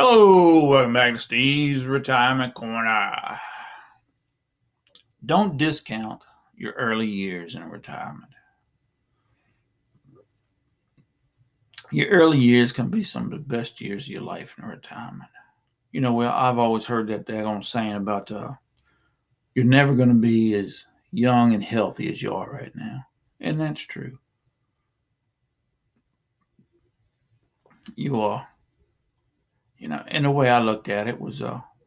Hello, welcome back to Steve's Retirement Corner. Don't discount your early years in retirement. Your early years can be some of the best years of your life in retirement. Well, I've always heard that daggone saying about you're never going to be as young and healthy as you are right now. And that's true. You are. And the way I looked at it was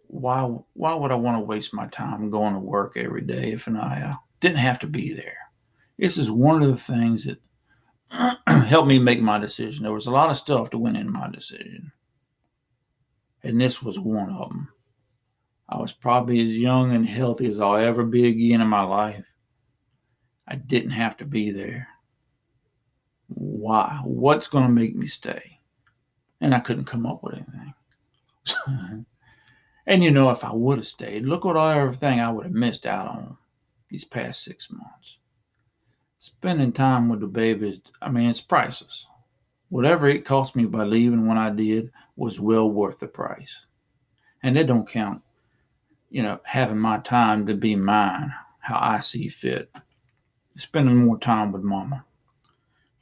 why would I want to waste my time going to work every day if I didn't have to be there? This is one of the things that helped me make my decision. There was a lot of stuff that went into my decision, and this was one of them. I was probably as young and healthy as I'll ever be again in my life. I didn't have to be there. Why? What's going to make me stay? And I couldn't come up with anything. And if I would have stayed, look what everything I would have missed out on these past 6 months. Spending time with the babies, it's priceless. Whatever it cost me by leaving when I did was well worth the price. And that don't count, having my time to be mine, how I see fit. Spending more time with mama.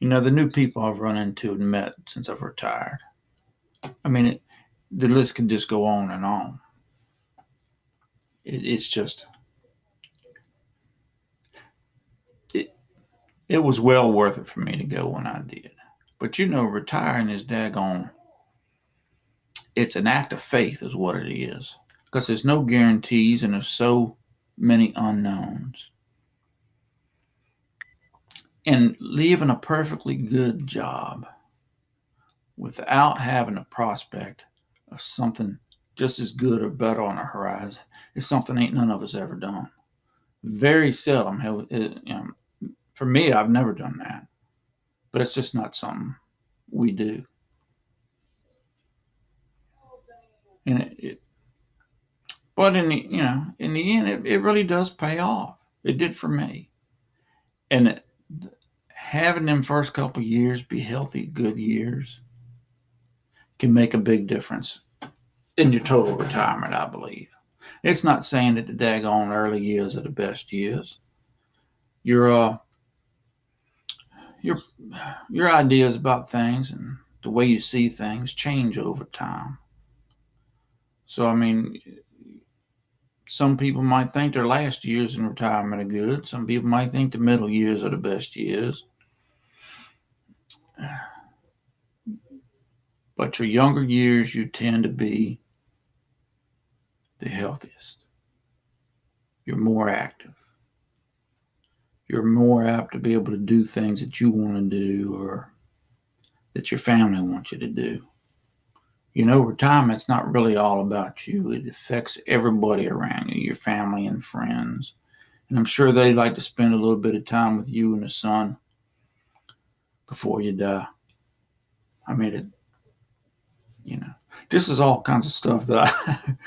The new people I've run into and met since I've retired. The list can just go on and on. It's just, it, it was well worth it for me to go when I did. But retiring is daggone, it's an act of faith, is what it is. Because there's no guarantees and there's so many unknowns. And leaving a perfectly good job without having a prospect of something just as good or better on the horizon is something ain't none of us ever done. Very seldom have, for me, I've never done that, but it's just not something we do. And but in the end, it really does pay off. It did for me. And having them first couple of years be healthy, good years can make a big difference in your total retirement, I believe. It's not saying that the daggone early years are the best years. Your your your ideas about things and the way you see things change over time. So some people might think their last years in retirement are good. Some people might think the middle years are the best years. But your younger years, you tend to be the healthiest. You're more active. You're more apt to be able to do things that you want to do or that your family wants you to do. Retirement's not really all about you. It affects everybody around you, your family and friends. And I'm sure they'd like to spend a little bit of time with you and the son before you die. I mean, it, you know, this is all kinds of stuff that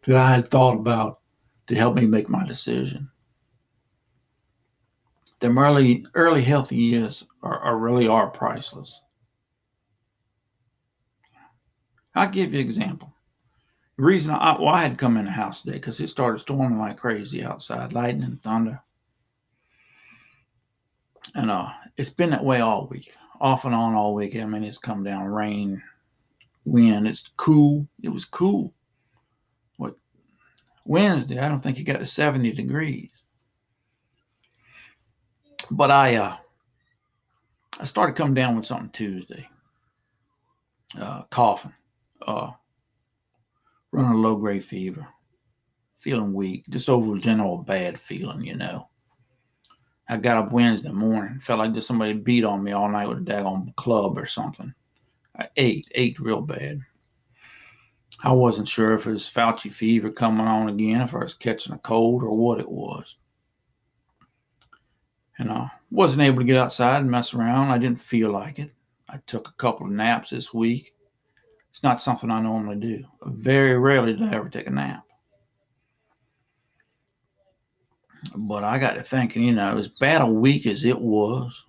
that I had thought about to help me make my decision. Them early healthy years really are priceless. I'll give you an example. The reason I had come in the house today because it started storming like crazy outside, lightning and thunder, and it's been that way all week, off and on all week. It's come down rain, wind. It's cool. It was cool. What Wednesday? I don't think it got to 70 degrees. But I started coming down with something Tuesday, coughing, uh, running a low grade fever, feeling weak, just over general bad feeling. I got up Wednesday morning, felt like just somebody beat on me all night with a daggone club or something. I ate real bad. I wasn't sure if it was Fauci fever coming on again, if I was catching a cold or what it was. And I wasn't able to get outside and mess around. I didn't feel like it. I took a couple of naps this week. It's not something I normally do. Very rarely do I ever take a nap. But I got to thinking, as bad a week as it was,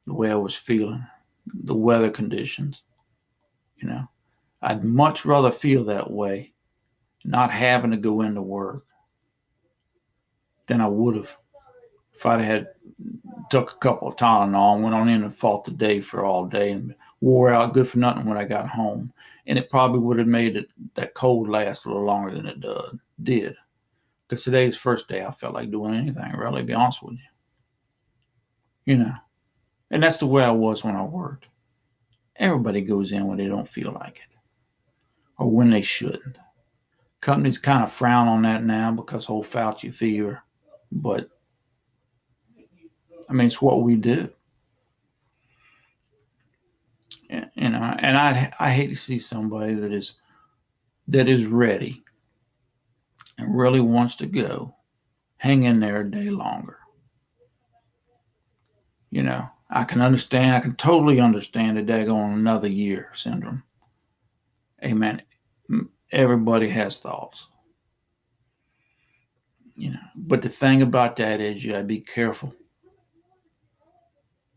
the way I was feeling, the weather conditions, you know, I'd much rather feel that way, not having to go into work, than I would have if I'd had took a couple of Tylenol and went on in and fought the day for all day and wore out good for nothing when I got home. And it probably would have made that cold last a little longer than it did. Because today's the first day I felt like doing anything, really, to be honest with you. And that's the way I was when I worked. Everybody goes in when they don't feel like it or when they shouldn't. Companies kind of frown on that now because whole Fauci fever, but I mean, it's what we do. And I hate to see somebody that is ready and really wants to go hang in there a day longer. I can understand. I can totally understand the daggone another year syndrome. Amen. Everybody has thoughts. But the thing about that is you gotta be careful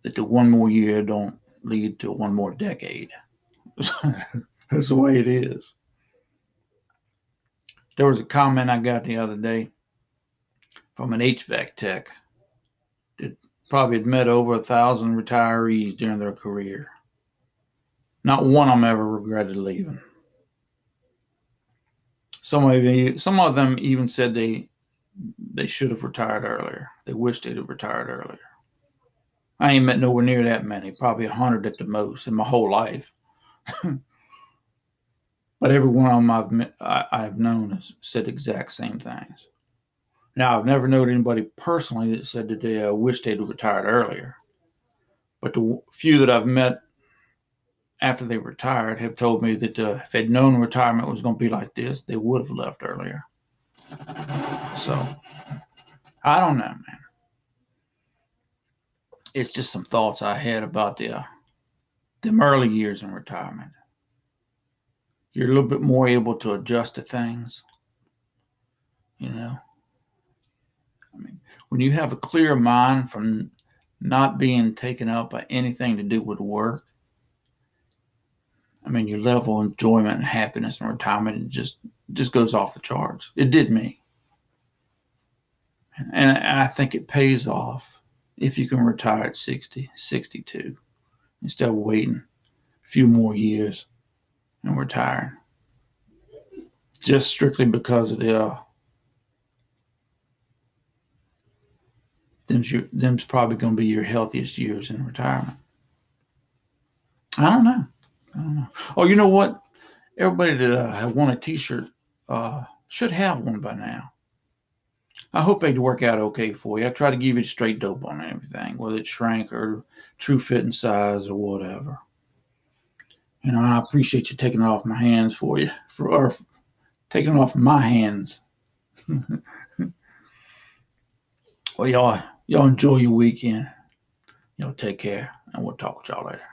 that the one more year don't lead to one more decade. That's the way it is. There was a comment I got the other day from an HVAC tech that probably had met over 1,000 retirees during their career. Not one of them ever regretted leaving. Some of them even said they should have retired earlier. They wished they'd have retired earlier. I ain't met nowhere near that many, probably 100 at the most in my whole life. But every one of them I've known has said the exact same things. Now, I've never known anybody personally that said that they wish they'd retired earlier. But the few that I've met after they retired have told me that if they'd known retirement was going to be like this, they would have left earlier. So, I don't know, man. It's just some thoughts I had about them early years in retirement. You're a little bit more able to adjust to things, you know. I mean, when you have a clear mind from not being taken up by anything to do with work, I mean, your level of enjoyment and happiness in retirement just goes off the charts. It did me, and I think it pays off if you can retire at 60, 62, instead of waiting a few more years and retiring, just strictly because of them's probably going to be your healthiest years in retirement. I don't know. Oh, you know what? Everybody that won a T-shirt should have one by now. I hope they work out okay for you. I try to give you straight dope on everything, whether it's shrink or true fit and size or whatever. I appreciate you taking it off my hands for you, or taking it off my hands. Well, y'all enjoy your weekend. Y'all take care, and we'll talk with y'all later.